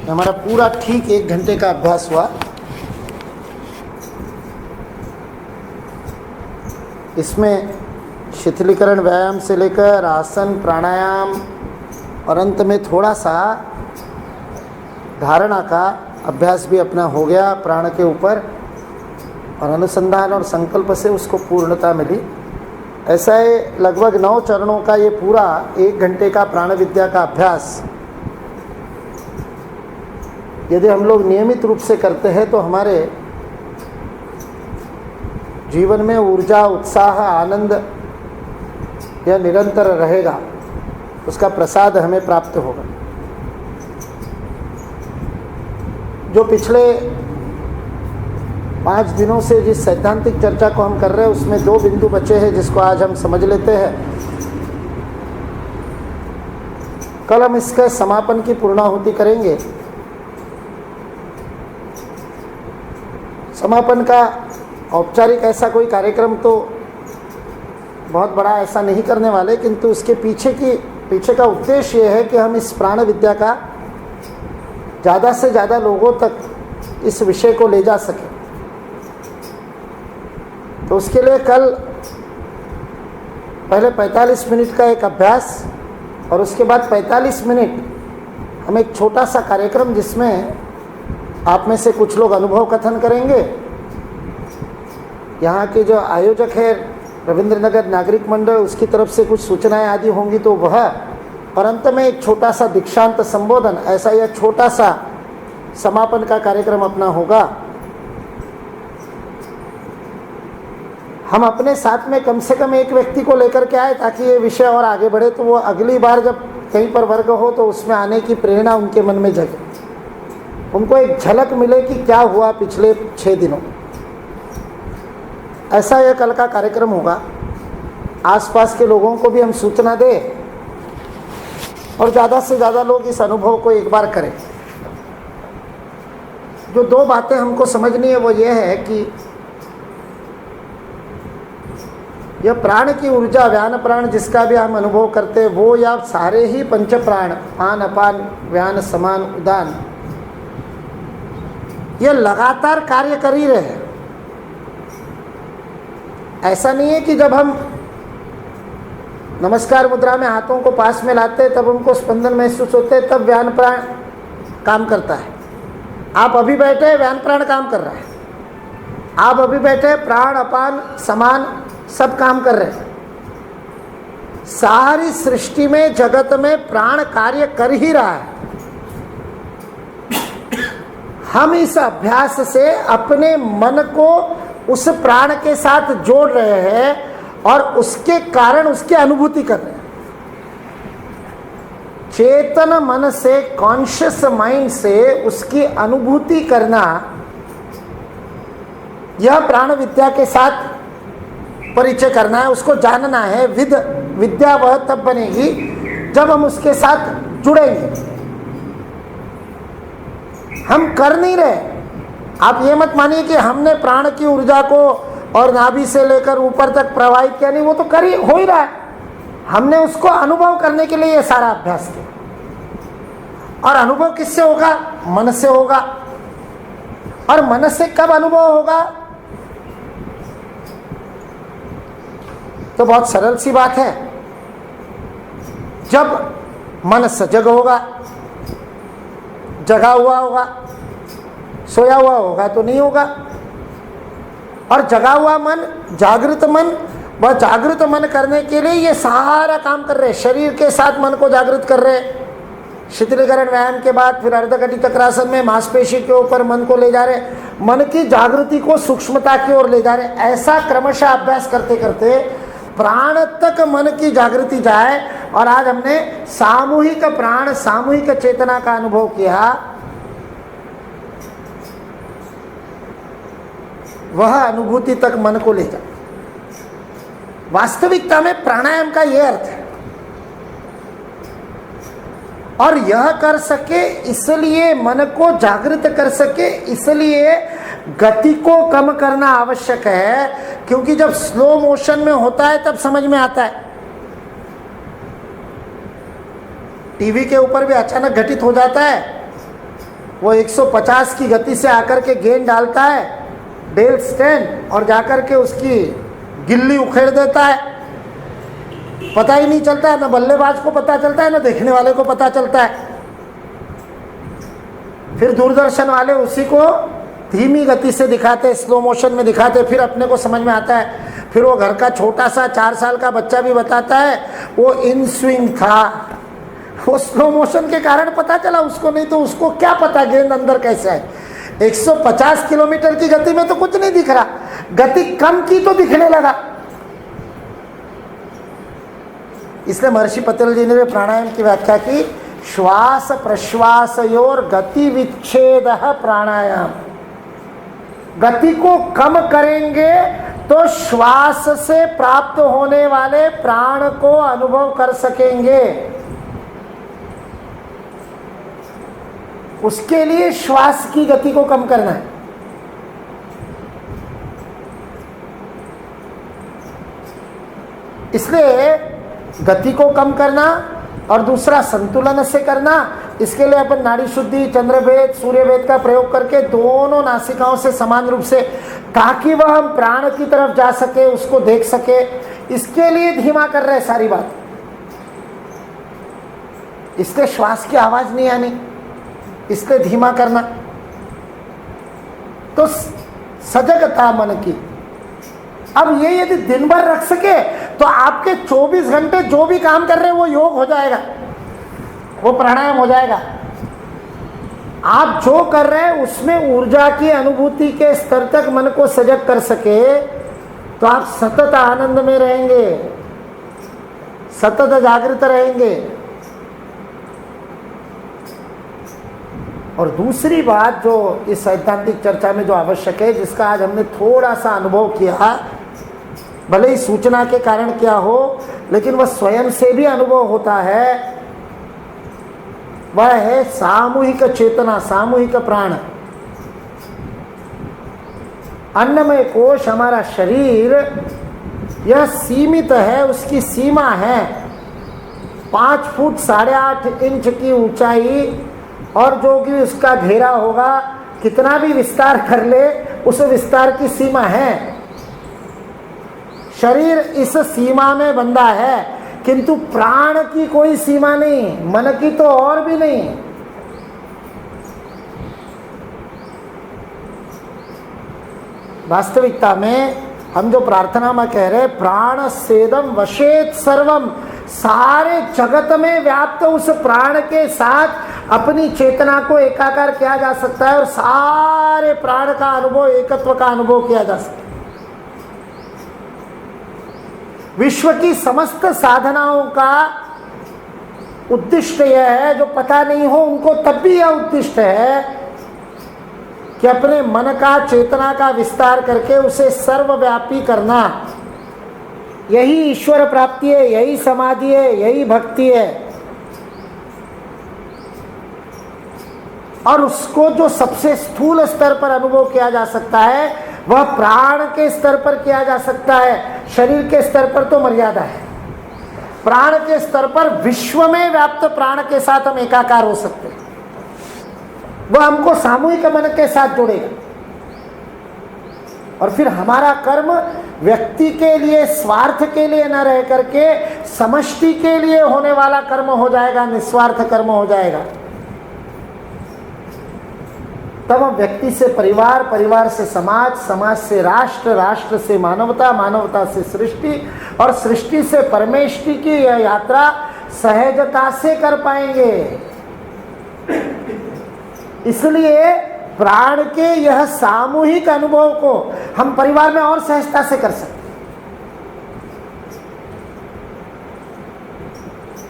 हमारा पूरा ठीक 1 घंटे का अभ्यास हुआ। इसमें शिथिलीकरण व्यायाम से लेकर आसन, प्राणायाम और अंत में थोड़ा सा धारणा का अभ्यास भी अपना हो गया प्राण के ऊपर, और अनुसंधान और संकल्प से उसको पूर्णता मिली। ऐसा है लगभग 9 चरणों का ये पूरा 1 घंटे का प्राण विद्या का अभ्यास यदि हम लोग नियमित रूप से करते हैं तो हमारे जीवन में ऊर्जा, उत्साह, आनंद यह निरंतर रहेगा, उसका प्रसाद हमें प्राप्त होगा। जो पिछले 5 दिनों से जिस सैद्धांतिक चर्चा को हम कर रहे हैं उसमें 2 बिंदु बचे हैं जिसको आज हम समझ लेते हैं। कल हम इसके समापन की पूर्णाहुति करेंगे। समापन का औपचारिक ऐसा कोई कार्यक्रम तो बहुत बड़ा ऐसा नहीं करने वाले, किंतु उसके पीछे का उद्देश्य ये है कि हम इस प्राण विद्या का ज़्यादा से ज़्यादा लोगों तक इस विषय को ले जा सकें। तो उसके लिए कल पहले 45 मिनट का एक अभ्यास और उसके बाद 45 मिनट हम एक छोटा सा कार्यक्रम जिसमें आप में से कुछ लोग अनुभव कथन करेंगे। यहाँ के जो आयोजक है रविंद्रनगर नागरिक मंडल, उसकी तरफ से कुछ सूचनाएं आदि होंगी तो वह, और अंत में एक छोटा सा दीक्षांत संबोधन, ऐसा यह छोटा सा समापन का कार्यक्रम अपना होगा। हम अपने साथ में कम से कम एक व्यक्ति को लेकर के आए ताकि ये विषय और आगे बढ़े, तो वो अगली बार जब कहीं पर वर्ग हो तो उसमें आने की प्रेरणा उनके मन में जगे, उनको एक झलक मिले कि क्या हुआ पिछले 6 दिनों। ऐसा यह कल का कार्यक्रम होगा। आसपास के लोगों को भी हम सूचना दें और ज़्यादा से ज़्यादा लोग इस अनुभव को एक बार करें। जो 2 बातें हमको समझनी है वो ये है कि यह प्राण की ऊर्जा, व्यान प्राण जिसका भी हम अनुभव करते हैं वो, या सारे ही पंच प्राण, आन, अपान, व्यान, समान, उदान, यह लगातार कार्य कर ही रहे हैं। ऐसा नहीं है कि जब हम नमस्कार मुद्रा में हाथों को पास में लाते हैं तब उनको स्पंदन महसूस होते हैं, तब व्यान प्राण काम करता है। आप अभी बैठे, व्यान प्राण काम कर रहा है। आप अभी बैठे, प्राण, अपान, समान सब काम कर रहे हैं। सारी सृष्टि में, जगत में प्राण कार्य कर ही रहा है। हम इस अभ्यास से अपने मन को उस प्राण के साथ जोड़ रहे हैं और उसके कारण उसकी अनुभूति कर रहे हैं। चेतन मन से, कॉन्शियस माइंड से उसकी अनुभूति करना, यह प्राण विद्या के साथ परिचय करना है, उसको जानना है। विद्या वह तब बनेगी जब हम उसके साथ जुड़ेंगे। हम कर नहीं रहे। आप ये मत मानिए कि हमने प्राण की ऊर्जा को और नाभि से लेकर ऊपर तक प्रवाहित किया, नहीं, वो तो हो ही रहा है। हमने उसको अनुभव करने के लिए ये सारा अभ्यास किया। और अनुभव किससे होगा? मन से होगा। और मन से कब अनुभव होगा? तो बहुत सरल सी बात है, जब मन सजग होगा, जगा हुआ होगा। सोया हुआ होगा तो नहीं होगा। और जगा हुआ मन, जागृत मन, वह जागृत मन करने के लिए ये सारा काम कर रहे हैं। शरीर के साथ मन को जागृत कर रहे हैं। शिथिलीकरण व्यायाम के बाद फिर अर्धकटी चक्रासन में मांसपेशी के ऊपर मन को ले जा रहे, मन की जागृति को सूक्ष्मता की ओर ले जा रहे। ऐसा क्रमशः अभ्यास करते करते प्राण तक मन की जागृति जाए। और आज हमने सामूहिक प्राण, सामूहिक चेतना का अनुभव किया। वह अनुभूति तक मन को ले जाए। वास्तविकता में प्राणायाम का यह अर्थ है। और यह कर सके इसलिए, मन को जागृत कर सके इसलिए गति को कम करना आवश्यक है, क्योंकि जब स्लो मोशन में होता है तब समझ में आता है। टीवी के ऊपर भी अचानक घटित हो जाता है। वो 150 की गति से आकर के गेंद डालता है डेल स्टेन और जाकर के उसकी गिल्ली उखेड़ देता है, पता ही नहीं चलता है, ना बल्लेबाज को पता चलता है ना देखने वाले को पता चलता है। फिर दूरदर्शन वाले उसी को धीमी गति से दिखाते, स्लो मोशन में दिखाते, फिर अपने को समझ में आता है। फिर वो घर का छोटा सा 4 साल का बच्चा भी बताता है वो इन स्विंग था, वो स्लो मोशन के कारण पता चला उसको, नहीं तो उसको क्या पता गेंद अंदर कैसे है। 150 किलोमीटर की गति में तो कुछ नहीं दिख रहा, गति कम की तो दिखने लगा। इसलिए महर्षि पतंजलि जी ने प्राणायाम की व्याख्या की, श्वास प्रश्वासयोर गति विच्छेद प्राणायाम। गति को कम करेंगे तो श्वास से प्राप्त होने वाले प्राण को अनुभव कर सकेंगे। उसके लिए श्वास की गति को कम करना है। इसलिए गति को कम करना और दूसरा संतुलन से करना। इसके लिए अपन नाड़ी शुद्धि, चंद्रभेद, सूर्यभेद का प्रयोग करके दोनों नासिकाओं से समान रूप से, ताकि वह हम प्राण की तरफ जा सके, उसको देख सके, इसके लिए धीमा कर रहे सारी बात। इसलिए श्वास की आवाज नहीं आनी, इसलिए धीमा करना। तो सजगता मन की। अब ये यदि दिन भर रख सके तो आपके 24 घंटे जो भी काम कर रहे हैं वो योग हो जाएगा, वो प्राणायाम हो जाएगा। आप जो कर रहे हैं उसमें ऊर्जा की अनुभूति के स्तर तक मन को सजग कर सके तो आप सतत आनंद में रहेंगे, सतत जागृत रहेंगे। और दूसरी बात जो इस सैद्धांतिक चर्चा में जो आवश्यक है, जिसका आज हमने थोड़ा सा अनुभव किया, भले ही सूचना के कारण क्या हो, लेकिन वह स्वयं से भी अनुभव होता है, वह है सामूहिक चेतना, सामूहिक प्राण। अन्नमय कोश हमारा शरीर यह सीमित है, उसकी सीमा है 5 फुट 8.5 इंच की ऊंचाई, और जो कि उसका घेरा होगा, कितना भी विस्तार कर ले उस विस्तार की सीमा है। शरीर इस सीमा में बंधा है, किंतु प्राण की कोई सीमा नहीं, मन की तो और भी नहीं। वास्तविकता में हम जो प्रार्थना में कह रहे, प्राण सेदम वशेत सर्वम, सारे जगत में व्याप्त उस प्राण के साथ अपनी चेतना को एकाकार किया जा सकता है और सारे प्राण का अनुभव, एकत्व का अनुभव किया जा सकता है। विश्व की समस्त साधनाओं का उद्दिष्ट यह है, जो पता नहीं हो उनको तब भी यह उद्दिष्ट है कि अपने मन का, चेतना का विस्तार करके उसे सर्वव्यापी करना। यही ईश्वर प्राप्ति है, यही समाधि है, यही भक्ति है। और उसको जो सबसे स्थूल स्तर पर अनुभव किया जा सकता है वह प्राण के स्तर पर किया जा सकता है। शरीर के स्तर पर तो मर्यादा है, प्राण के स्तर पर विश्व में व्याप्त प्राण के साथ हम एकाकार हो सकते हैं। वह हमको सामूहिक मन के साथ जोड़ेगा। और फिर हमारा कर्म व्यक्ति के लिए, स्वार्थ के लिए न रह करके समष्टि के लिए होने वाला कर्म हो जाएगा, निस्वार्थ कर्म हो जाएगा। तब हम व्यक्ति से परिवार, परिवार से समाज, समाज से राष्ट्र, राष्ट्र से मानवता, मानवता से सृष्टि और सृष्टि से परमेष्टि की यह यात्रा सहजता से कर पाएंगे। इसलिए प्राण के यह सामूहिक अनुभव को हम परिवार में और सहजता से कर सकते हैं।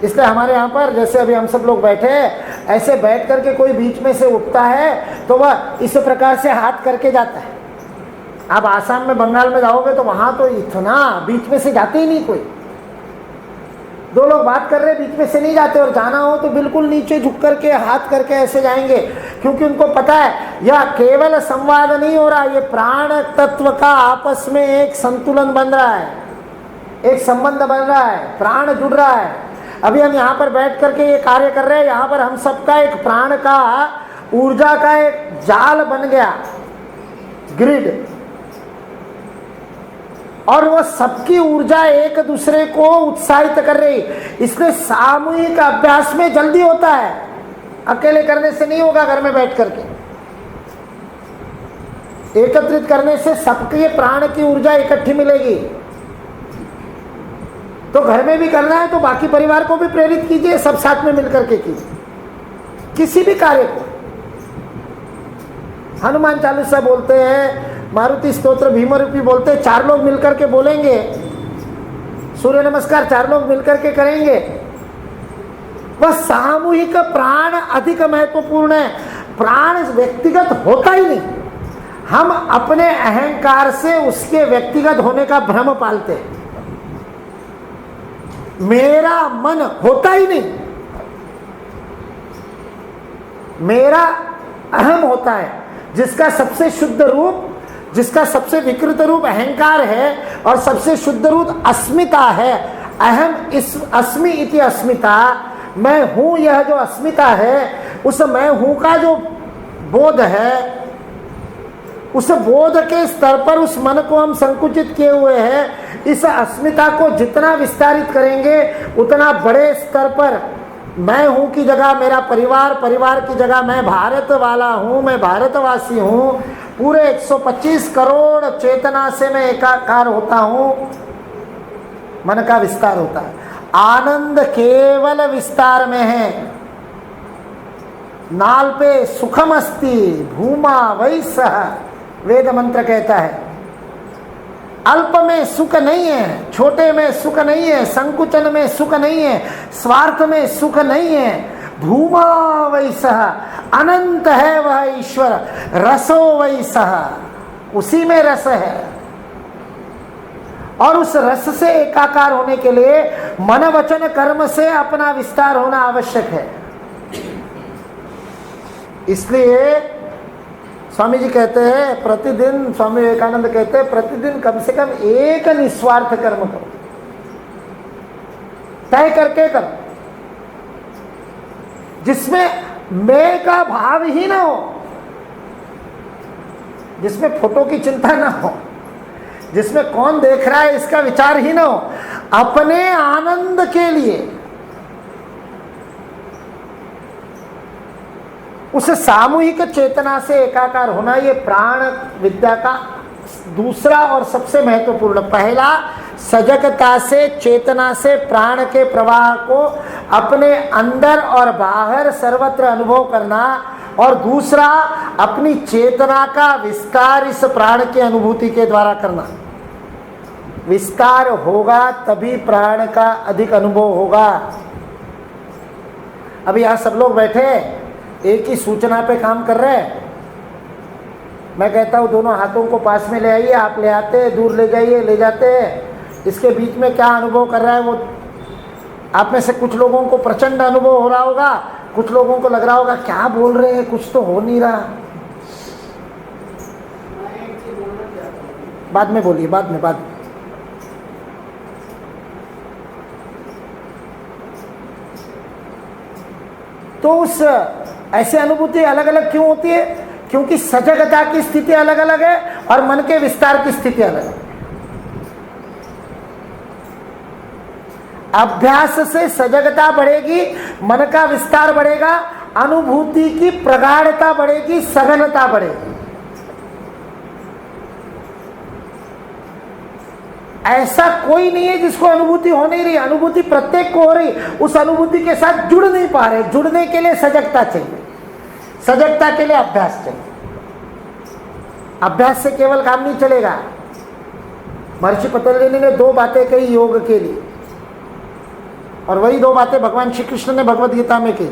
इसलिए हमारे यहाँ पर जैसे अभी हम सब लोग बैठे हैं, ऐसे बैठ करके कोई बीच में से उठता है तो वह इस प्रकार से हाथ करके जाता है। आप आसाम में, बंगाल में जाओगे तो वहां तो इतना बीच में से जाते ही नहीं कोई। 2 लोग बात कर रहे बीच में से नहीं जाते, और जाना हो तो बिल्कुल नीचे झुक करके हाथ करके ऐसे जाएंगे, क्योंकि उनको पता है यह केवल संवाद नहीं हो रहा, ये प्राण तत्व का आपस में एक संतुलन बन रहा है, एक संबंध बन रहा है, प्राण जुड़ रहा है। अभी हम यहाँ पर बैठ करके ये कार्य कर रहे हैं, यहाँ पर हम सबका एक प्राण का, ऊर्जा का एक जाल बन गया, ग्रिड, और वो सबकी ऊर्जा एक दूसरे को उत्साहित कर रही। इसलिए सामूहिक अभ्यास में जल्दी होता है, अकेले करने से नहीं होगा। घर में बैठ करके एकत्रित करने से सबके प्राण की ऊर्जा इकट्ठी मिलेगी। तो घर में भी करना है तो बाकी परिवार को भी प्रेरित कीजिए, सब साथ में मिलकर के कीजिए किसी भी कार्य को। हनुमान चालीसा बोलते हैं, मारुति स्तोत्र, भीमरूपी बोलते हैं, 4 लोग मिलकर के बोलेंगे, सूर्य नमस्कार 4 लोग मिलकर के करेंगे। वह सामूहिक प्राण अधिक महत्वपूर्ण है। प्राण व्यक्तिगत होता ही नहीं, हम अपने अहंकार से उसके व्यक्तिगत होने का भ्रम पालते हैं। मेरा मन होता ही नहीं, मेरा अहम होता है, जिसका सबसे शुद्ध रूप, जिसका सबसे विकृत रूप अहंकार है और सबसे शुद्ध रूप अस्मिता है। अहम इस अस्मि इति अस्मिता, मैं हूं, यह जो अस्मिता है, उस मैं हूं का जो बोध है, उस बोध के स्तर पर उस मन को हम संकुचित किए हुए हैं। इस अस्मिता को जितना विस्तारित करेंगे उतना बड़े स्तर पर मैं हूं की जगह मेरा परिवार, परिवार की जगह मैं भारत वाला हूं, मैं भारतवासी हूं, पूरे 125 करोड़ चेतना से मैं एकाकार होता हूं, मन का विस्तार होता है। आनंद केवल विस्तार में है। नाल पे सुखम अस्ति भूमा वैसह, वेद मंत्र कहता है। अल्प में सुख नहीं है, छोटे में सुख नहीं है, संकुचन में सुख नहीं है, स्वार्थ में सुख नहीं है। भूमा वैसह, अनंत है वह ईश्वर, रसो वैसह, उसी में रस है। और उस रस से एकाकार होने के लिए मन वचन कर्म से अपना विस्तार होना आवश्यक है। इसलिए स्वामी जी कहते हैं प्रतिदिन, स्वामी विवेकानंद कहते हैं प्रतिदिन कम से कम एक निस्वार्थ कर्म करो, तय करके करो, जिसमें मैं का भाव ही ना हो, जिसमें फोटो की चिंता ना हो, जिसमें कौन देख रहा है इसका विचार ही ना हो, अपने आनंद के लिए उस सामूहिक चेतना से एकाकार होना, ये प्राण विद्या का दूसरा और सबसे महत्वपूर्ण। पहला, सजगता से, चेतना से प्राण के प्रवाह को अपने अंदर और बाहर सर्वत्र अनुभव करना, और दूसरा, अपनी चेतना का विस्तार इस प्राण की अनुभूति के द्वारा करना। विस्तार होगा तभी प्राण का अधिक अनुभव होगा। अभी यहाँ सब लोग बैठे एक ही सूचना पे काम कर रहे हैं। मैं कहता हूँ दोनों हाथों को पास में ले आइए, आप ले आते हैं, दूर ले जाइए, ले जाते हैं। इसके बीच में क्या अनुभव कर रहा है वो आप में से कुछ लोगों को प्रचंड अनुभव हो रहा होगा, कुछ लोगों को लग रहा होगा क्या बोल रहे हैं, कुछ तो हो नहीं रहा। बाद में बोलिए, बाद में। तो उस ऐसे अनुभूति अलग अलग क्यों होती है? क्योंकि सजगता की स्थिति अलग अलग है और मन के विस्तार की स्थिति अलग है। अभ्यास से सजगता बढ़ेगी, मन का विस्तार बढ़ेगा, अनुभूति की प्रगाढ़ता बढ़ेगी, सघनता बढ़ेगी। ऐसा कोई नहीं है जिसको अनुभूति हो नहीं रही, अनुभूति प्रत्येक को हो रही, उस अनुभूति के साथ जुड़ नहीं पा रहे। जुड़ने के लिए सजगता चाहिए, सजगता के लिए अभ्यास चाहिए। अभ्यास से केवल काम नहीं चलेगा। महर्षि पतंजलि ने 2 बातें कही योग के लिए, और वही 2 बातें भगवान श्री कृष्ण ने भगवद गीता में की।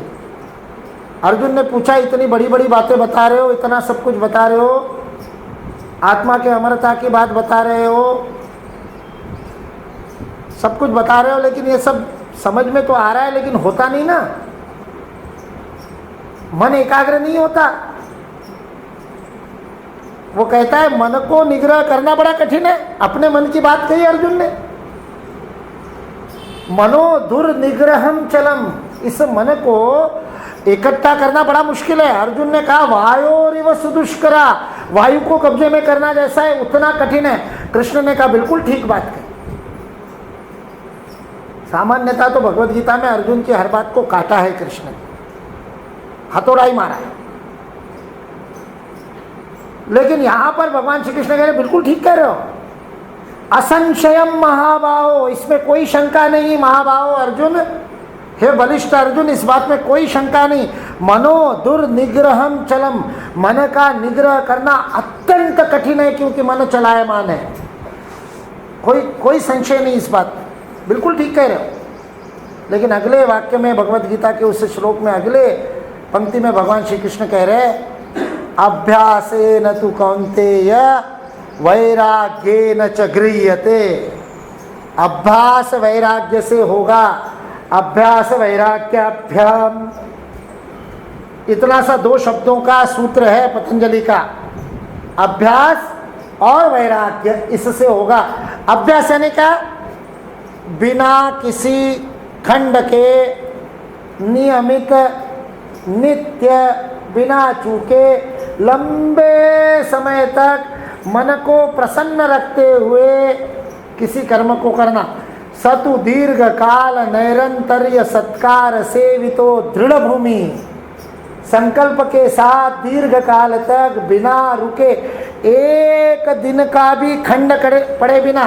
अर्जुन ने पूछा, इतनी बड़ी बड़ी बातें बता रहे हो, इतना सब कुछ बता रहे हो, आत्मा के अमरता की बात बता रहे हो, सब कुछ बता रहे हो, लेकिन ये सब समझ में तो आ रहा है लेकिन होता नहीं ना, मन एकाग्र नहीं होता। वो कहता है मन को निग्रह करना बड़ा कठिन है। अपने मन की बात कही अर्जुन ने। मनो दुर्निग्रहम चलम, इस मन को इकट्ठा करना बड़ा मुश्किल है। अर्जुन ने कहा वायोरिव सुदुष्करा, वायु को कब्जे में करना जैसा है उतना कठिन है। कृष्ण ने कहा बिल्कुल ठीक बात कही। सामान्यता तो भगवत गीता में अर्जुन की हर बात को काटा है कृष्ण ने, हथौड़ा ही मारा है, लेकिन यहां पर भगवान श्री कृष्ण कह रहे बिल्कुल ठीक कह रहे हो, असंशयम महाबाहो, इसमें कोई शंका नहीं महाबाहो अर्जुन, हे बलिष्ठ अर्जुन, इस बात में कोई शंका नहीं। मनो दुर्निग्रहम चलम, मन का निग्रह करना अत्यंत कठिन है क्योंकि मन चलायमान है। कोई संशय नहीं इस बात में, बिल्कुल ठीक कह रहे हो। लेकिन अगले वाक्य में भगवत गीता के उस श्लोक में अगले पंक्ति में भगवान श्री कृष्ण कह रहे अभ्यासेन तु कौन्तेय वैराग्येन च गृह्यते, अभ्यास वैराग्य से होगा, अभ्यास वैराग्याभ्याम, इतना सा दो शब्दों का सूत्र है पतंजलि का, अभ्यास और वैराग्य, इससे होगा। अभ्यास यानी क्या? बिना किसी खंड के नियमित नित्य बिना चूके लंबे समय तक मन को प्रसन्न रखते हुए किसी कर्म को करना। सतु दीर्घ काल नैरंतर्य सत्कार सेवितो दृढ़ भूमि, संकल्प के साथ दीर्घ काल तक बिना रुके एक दिन का भी खंड पड़े बिना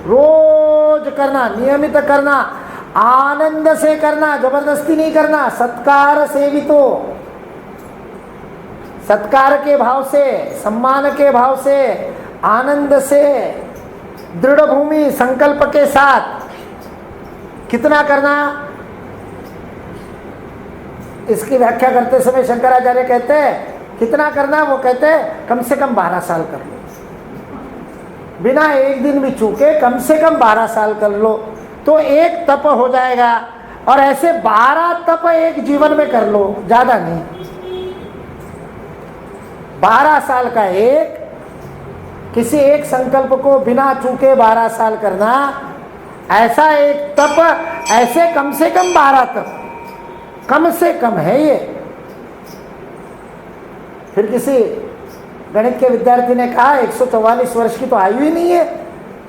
रोज करना, नियमित करना, आनंद से करना, जबरदस्ती नहीं करना। सत्कार सेवितो, सत्कार के भाव से, सम्मान के भाव से, आनंद से, दृढ़ भूमि, संकल्प के साथ कितना करना? इसकी व्याख्या करते समय शंकराचार्य कहते हैं कितना करना, वो कहते हैं कम से कम 12 साल कर लो, बिना एक दिन भी चूके कम से कम 12 साल कर लो तो एक तप हो जाएगा। और ऐसे 12 तप एक जीवन में कर लो, ज्यादा नहीं, 12 साल का एक, किसी एक संकल्प को बिना चूके 12 साल करना, ऐसा एक तप, ऐसे कम से कम 12 तप, कम से कम है ये। फिर किसी गणित के विद्यार्थी ने कहा 144 वर्ष की तो आयु ही नहीं है,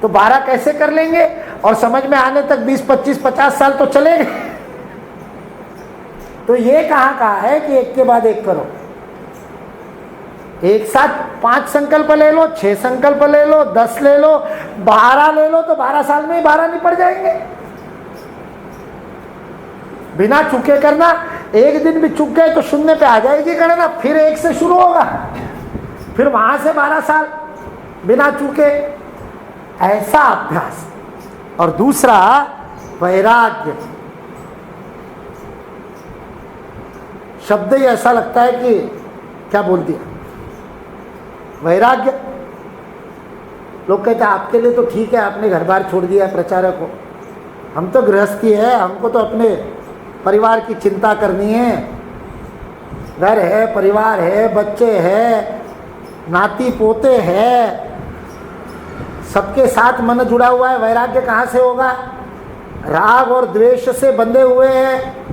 तो 12 कैसे कर लेंगे? और समझ में आने तक 20, 25, 50 साल तो चलेंगे। तो ये कहा है कि एक के बाद एक करो, एक साथ 5 संकल्प ले लो, 6 संकल्प ले लो, 10 ले लो, 12 ले लो, तो 12 साल में ही 12 निपट जाएंगे। बिना चूके करना, एक दिन भी चूक गए तो शून्य पे आ जाएगी गणना, फिर 1 से शुरू होगा, फिर वहां से 12 साल बिना चूके, ऐसा अभ्यास। और दूसरा वैराग्य, शब्द ही ऐसा लगता है कि क्या बोल दिया, वैराग्य। लोग कहते हैं आपके लिए तो ठीक है, आपने घर बार छोड़ दिया है प्रचारक को, हम तो गृहस्थी है, हमको तो अपने परिवार की चिंता करनी है, घर है, परिवार है, बच्चे है, नाती पोते है, सबके साथ मन जुड़ा हुआ है। वैराग्य कहाँ से होगा? राग और द्वेष से बंधे हुए हैं,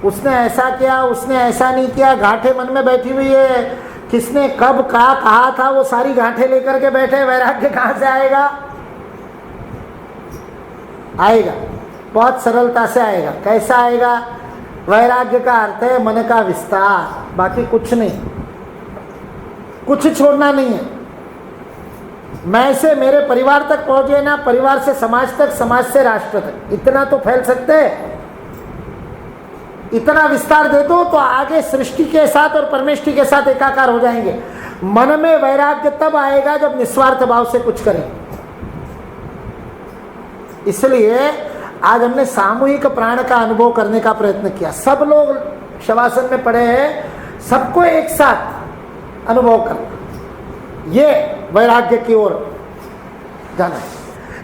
उसने ऐसा किया, उसने ऐसा नहीं किया, गांठें मन में बैठी हुई है, किसने कब कहा था, वो सारी गांठें लेकर के बैठे। वैराग्य कहाँ से आएगा? आएगा, बहुत सरलता से आएगा। कैसा आएगा? वैराग्य का अर्थ है मन का विस्तार, बाकी कुछ नहीं, कुछ छोड़ना नहीं है। मैं से मेरे परिवार तक पहुंचे ना, परिवार से समाज तक, समाज से राष्ट्र तक, इतना तो फैल सकते हैं। इतना विस्तार दे दो तो आगे सृष्टि के साथ और परमेष्टि के साथ एकाकार हो जाएंगे। मन में वैराग्य तब आएगा जब निस्वार्थ भाव से कुछ करें। इसलिए आज हमने सामूहिक प्राण का अनुभव करने का प्रयत्न किया। सब लोग शवासन में पड़े हैं, सबको एक साथ अनुभव करना, ये वैराग्य की ओर जाना है।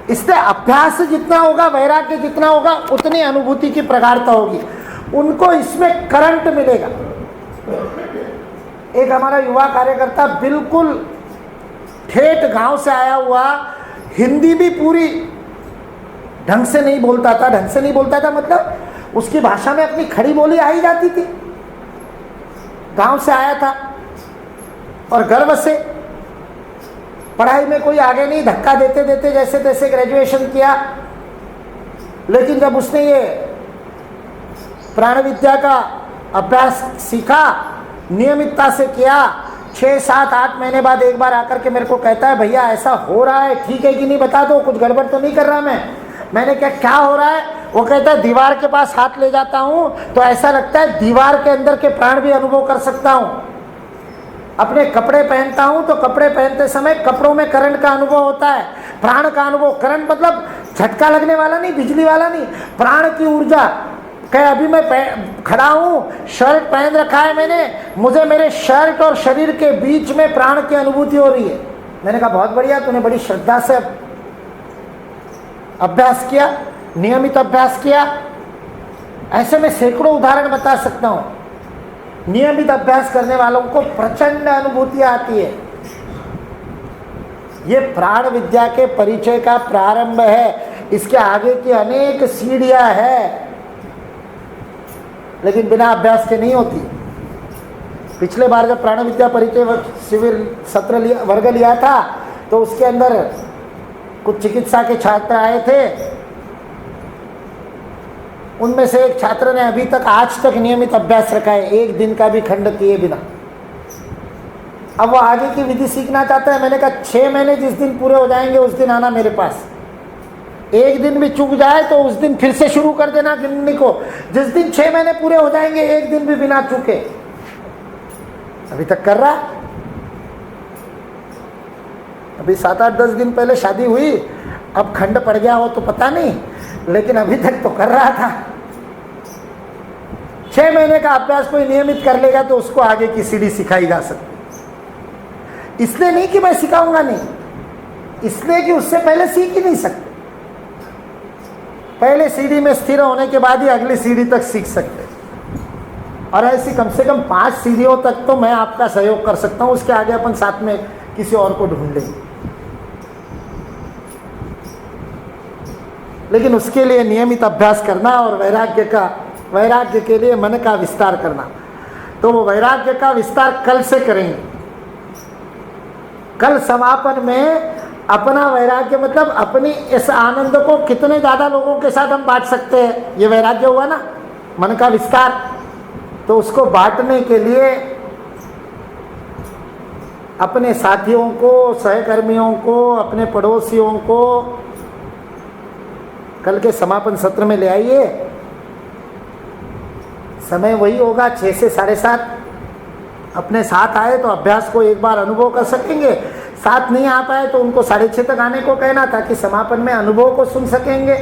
इससे अभ्यास जितना होगा, वैराग्य जितना होगा, उतनी अनुभूति की प्रगाढ़ता होगी, उनको इसमें करंट मिलेगा। एक हमारा युवा कार्यकर्ता बिल्कुल ठेठ गांव से आया हुआ, हिंदी भी पूरी ढंग से नहीं बोलता था। ढंग से नहीं बोलता था मतलब उसकी भाषा में अपनी खड़ी बोली आ ही जाती थी। गांव से आया था और गर्व से, पढ़ाई में कोई आगे नहीं, धक्का देते देते जैसे तैसे ग्रेजुएशन किया। लेकिन जब उसने ये प्राण विद्या का अभ्यास सीखा, नियमितता से किया, 6, 7, 8 महीने बाद एक बार आकर के मेरे को कहता है, भैया ऐसा हो रहा है, ठीक है कि नहीं बता दो, कुछ गड़बड़ तो नहीं कर रहा मैंने कहा क्या हो रहा है? वो कहता है दीवार के पास हाथ ले जाता हूँ तो ऐसा लगता है दीवार के अंदर के प्राण भी अनुभव कर सकता हूँ। अपने कपड़े पहनता हूँ तो कपड़े पहनते समय कपड़ों में करंट का अनुभव होता है, प्राण का अनुभव। करंट मतलब झटका लगने वाला नहीं, बिजली वाला नहीं, प्राण की ऊर्जा। कहे अभी मैं खड़ा हूँ, शर्ट पहन रखा है मैंने, मुझे मेरे शर्ट और शरीर के बीच में प्राण की अनुभूति हो रही है। मैंने कहा बहुत बढ़िया, तूने बड़ी श्रद्धा से अभ्यास किया, नियमित अभ्यास किया। ऐसे में सैकड़ों उदाहरण बता सकता हूँ। नियमित अभ्यास करने वालों को प्रचंड अनुभूतियां आती है। ये प्राण विद्या के परिचय का प्रारंभ है। इसके आगे की अनेक सीढ़ियां हैं, लेकिन बिना अभ्यास के नहीं होती। पिछले बार जब प्राण विद्या परिचय शिविर सत्र वर्ग लिया था तो उसके अंदर कुछ चिकित्सा के छात्र आए थे। उनमें से एक छात्र ने अभी तक आज तक नियमित अभ्यास रखा है, एक दिन का भी खंड किए बिना। अब वो आगे की विधि सीखना चाहता है। मैंने कहा 6 महीने जिस दिन पूरे हो जाएंगे उस दिन आना मेरे पास। एक दिन भी चूक जाए तो उस दिन फिर से शुरू कर देना गिनने को। जिस दिन 6 महीने पूरे हो जाएंगे एक दिन भी बिना चूके। अभी तक कर रहा। अभी 7, 8, 10 दिन पहले शादी हुई, अब खंड पड़ गया हो तो पता नहीं, लेकिन अभी तक तो कर रहा था। 6 महीने का अभ्यास कोई नियमित कर लेगा तो उसको आगे की सीढ़ी सिखाई जा सकती। इसलिए नहीं कि मैं सिखाऊंगा नहीं, इसलिए कि उससे पहले सीख ही नहीं सकते। पहले सीढ़ी में स्थिर होने के बाद ही अगली सीढ़ी तक सीख सकते। और ऐसी कम से कम 5 सीढ़ियों तक तो मैं आपका सहयोग कर सकता हूं। उसके आगे अपन साथ में किसी और को ढूंढ लेंगे। लेकिन उसके लिए नियमित अभ्यास करना और वैराग्य के लिए मन का विस्तार करना। तो वो वैराग्य का विस्तार कल से करेंगे। कल समापन में अपना वैराग्य मतलब अपनी इस आनंद को कितने ज़्यादा लोगों के साथ हम बांट सकते हैं, ये वैराग्य हुआ ना, मन का विस्तार। तो उसको बांटने के लिए अपने साथियों को, सहकर्मियों को, अपने पड़ोसियों को कल के समापन सत्र में ले आइए। समय वही होगा 6 से 7:30। अपने साथ आए तो अभ्यास को एक बार अनुभव कर सकेंगे। साथ नहीं आ पाए तो उनको 6:30 तक आने को कहना, ताकि समापन में अनुभव को सुन सकेंगे,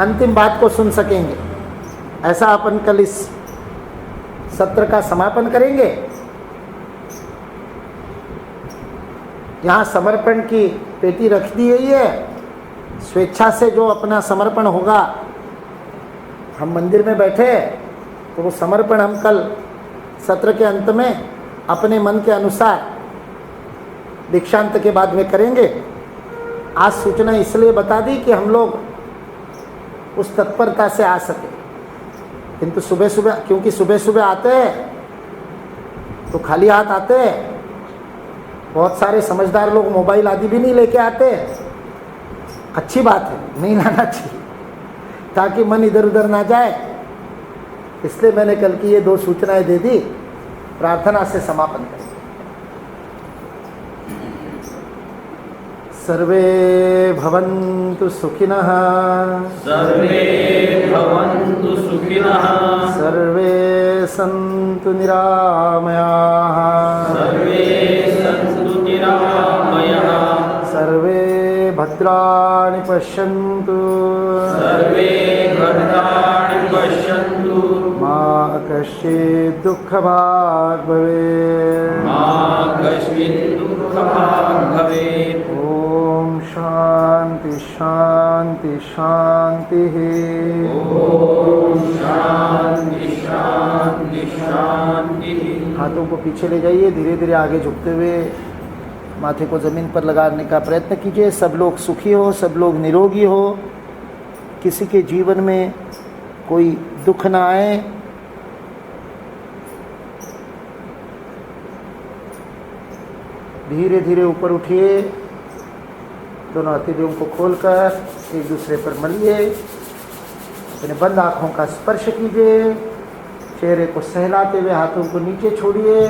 अंतिम बात को सुन सकेंगे। ऐसा अपन कल इस सत्र का समापन करेंगे। यहाँ समर्पण की पेटी रख दी गई है। स्वेच्छा से जो अपना समर्पण होगा, हम मंदिर में बैठे तो वो समर्पण हम कल सत्र के अंत में अपने मन के अनुसार दीक्षांत के बाद में करेंगे। आज सूचना इसलिए बता दी कि हम लोग उस तत्परता से आ सके। किंतु सुबह सुबह, क्योंकि सुबह सुबह आते हैं तो खाली हाथ आते हैं। बहुत सारे समझदार लोग मोबाइल आदि भी नहीं लेके आते। अच्छी बात है, नहीं लाना चाहिए ताकि मन इधर उधर ना जाए। इसलिए मैंने कल की ये 2 सूचनाएं दे दी। प्रार्थना से समापन करें। सर्वे भवन्तु सुखिनः, सर्वे भवन्तु सुखिनः, सर्वे सन्तु निरामयाः, सर्वे सन्तु निरामयाः, सर्वे भद्राणि पश्यन्तु, सर्वे भद्राणि पश्यन्तु, मा कश्चित् दुःखभाग् भवेत्, मा कश्चित् दुःखभाग् भवेत्। ओम शांति शांति शांतिः। ओम शांति शांति शांतिः। हाथों को पीछे ले जाइए, धीरे धीरे आगे झुकते हुए माथे को ज़मीन पर लगाने का प्रयत्न कीजिए। सब लोग सुखी हो, सब लोग निरोगी हो, किसी के जीवन में कोई दुख ना आए। धीरे धीरे ऊपर उठिए, दोनों हथेलियों को खोलकर एक दूसरे पर मलिए, अपने बंद आँखों का स्पर्श कीजिए, चेहरे को सहलाते हुए हाथों को नीचे छोड़िए,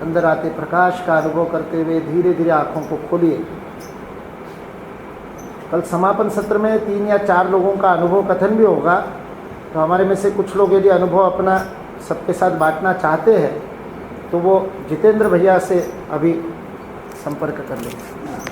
अंदर आते प्रकाश का अनुभव करते हुए धीरे धीरे आँखों को खोलिए। कल समापन सत्र में 3 या 4 लोगों का अनुभव कथन भी होगा, तो हमारे में से कुछ लोग यदि अनुभव अपना सबके साथ बांटना चाहते हैं तो वो जितेंद्र भैया से अभी संपर्क कर लेंगे।